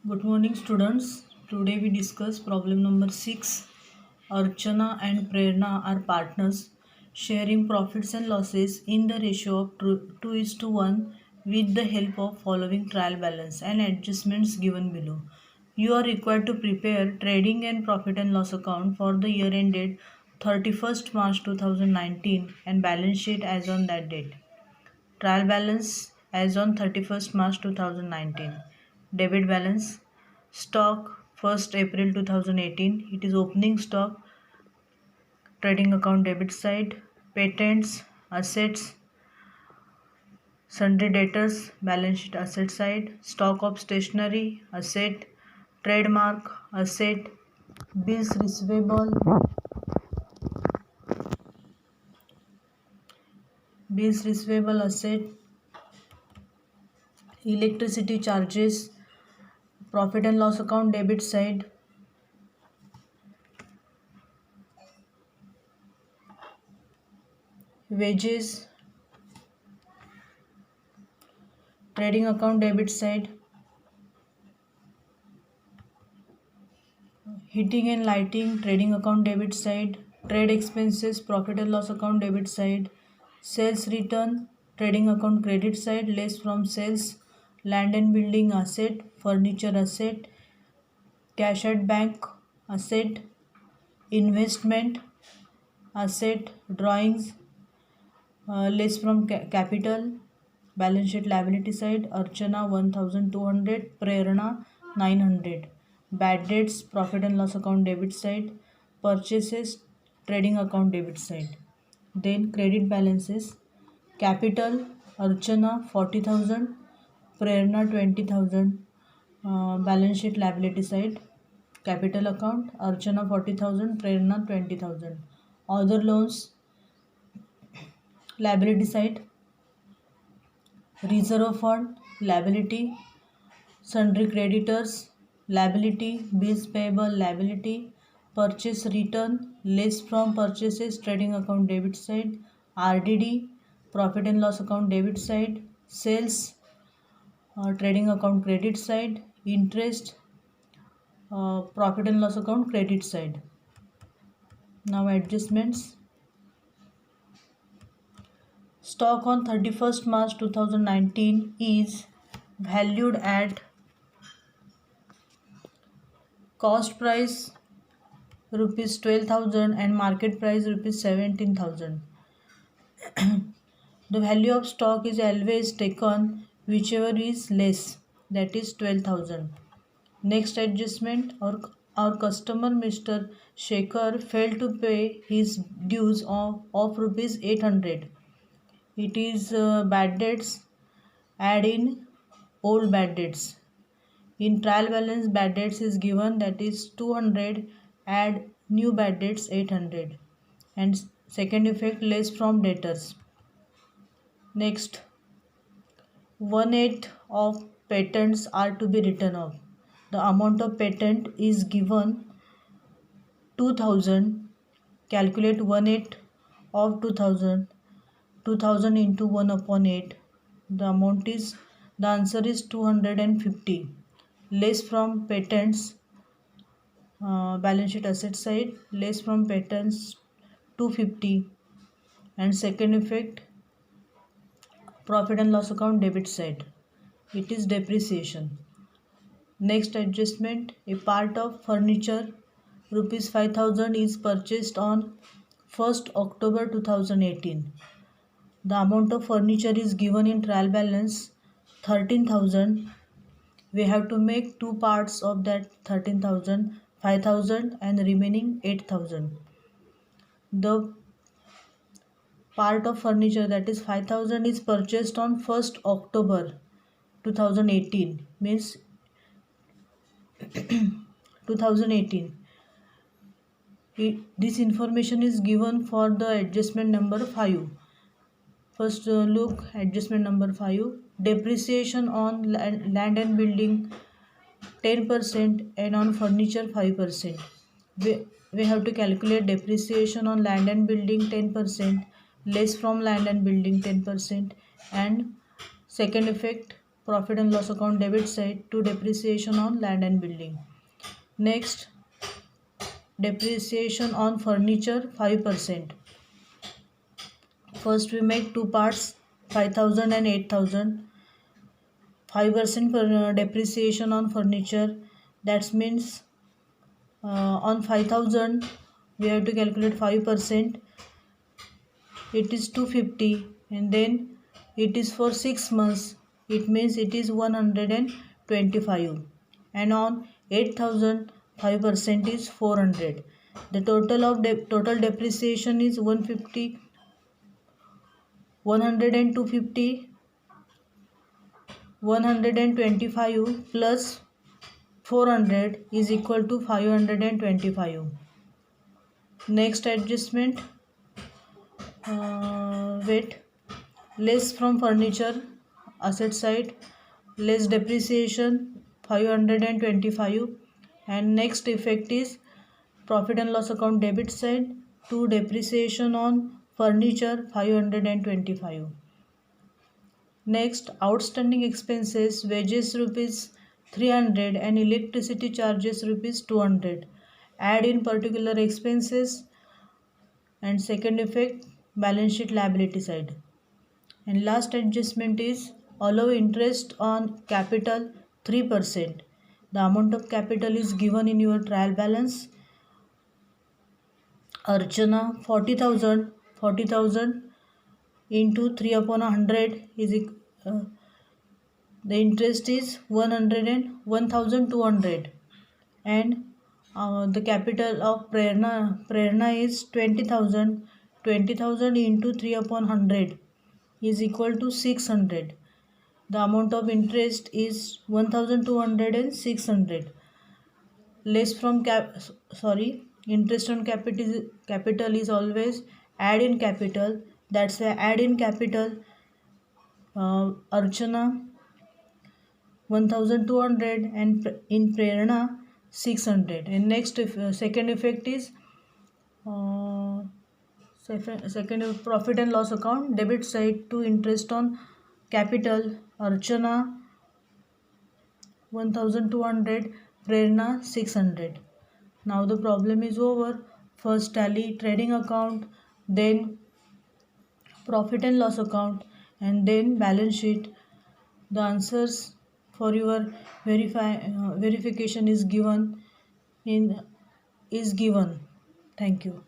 Good morning, students. Today we discuss problem number 6. Archana and Prerna are partners, sharing profits and losses in the ratio of 2:1 with the help of following trial balance and adjustments given below. You are required to prepare trading and profit and loss account for the year ended 31st March 2019 and balance sheet as on that date. Trial balance as on 31st March 2019. Debit balance. Stock 1st April 2018. It is opening stock. Trading account debit side. Patents, assets, sundry debtors, balance sheet asset side. Stock of stationery, asset. Trademark, asset. Bills receivable, asset. Electricity charges, profit and loss account debit side. Wages, trading account debit side. Heating and lighting, trading account debit side. Trade expenses, profit and loss account debit side. Sales return, trading account credit side, less from sales. Land and building asset, furniture asset. Cash at bank asset. Investment asset, drawings, less from capital. Balance sheet liability side. Archana 1200, Prerna 900. Bad debts, profit and loss account debit side. Purchases, trading account debit side. Then credit balances. Capital, Archana 40,000, Prerna 20,000. Balance sheet liability side. Capital account, Archana 40,000, Prerna 20,000. Other loans, liability side. Reserve fund, liability. Sundry creditors, liability. Bills payable, liability. Purchase return, less from purchases, trading account debit side. RDD, profit and loss account debit side. Sales, trading account credit side. Interest, profit and loss account credit side. Now adjustments. Stock on 31st March 2019 is valued at cost price rupees 12,000 and market price rupees 17,000. The value of stock is always taken whichever is less, that is 12,000. Next adjustment, our customer Mr. Shekhar failed to pay his dues of rupees 800. It is bad debts, add in old bad debts. In trial balance, bad debts is given, that is 200, add new bad debts 800. And second effect, less from debtors. Next, 1/8 of patents are to be written off. The amount of patent is given 2000. Calculate 1/8 of 2000. 2000 into 1/8. The answer is 250. Less from patents, balance sheet asset side, less from patents 250. And second effect, profit and loss account debit side, it is depreciation. Next adjustment, a part of furniture rupees 5,000 is purchased on 1st October 2018. The amount of furniture is given in trial balance 13,000. We have to make two parts of that 13,000, 5,000 and remaining 8,000. The part of furniture, that is 5,000, is purchased on 1st October 2018, means 2018. This information is given for the adjustment number 5. First look adjustment number 5. Depreciation on land and building 10% and on furniture 5%. We have to calculate depreciation on land and building 10%, less from land and building 10%. And second effect, profit and loss account debit side to depreciation on land and building. Next, depreciation on furniture 5%. First we make two parts, 5,000 and 8,000. 5% for depreciation on furniture. That means on 5,000 we have to calculate 5%. It is 250, and then it is for 6 months. It means it is 125. And on 8,000 5% is 400. The total of total depreciation is 150, 100 and 250, 125 plus 400 is equal to 525. Next adjustment, less from furniture asset side, less depreciation 525, and next effect is profit and loss account debit side to depreciation on furniture 525. Next, outstanding expenses, wages rupees 300 and electricity charges rupees 200. Add in particular expenses, and second effect, balance sheet liability side. And last adjustment is allow interest on capital 3%. The amount of capital is given in your trial balance. Archana 40,000 into 3 upon 100 is the interest is 1,200, and the capital of Prerna is 20,000. 20,000 into 3 upon 100 is equal to 600. The amount of interest is 1,200 and 600. Less from interest on capital is always add in capital. That's why add in capital, Archana 1,200 and in Prerna 600. And next second effect is second profit and loss account debit side to interest on capital, Archana 1,200, Prerna 600. Now the problem is over. First tally trading account, then profit and loss account, and then balance sheet. The answers for your verification is given. Thank you.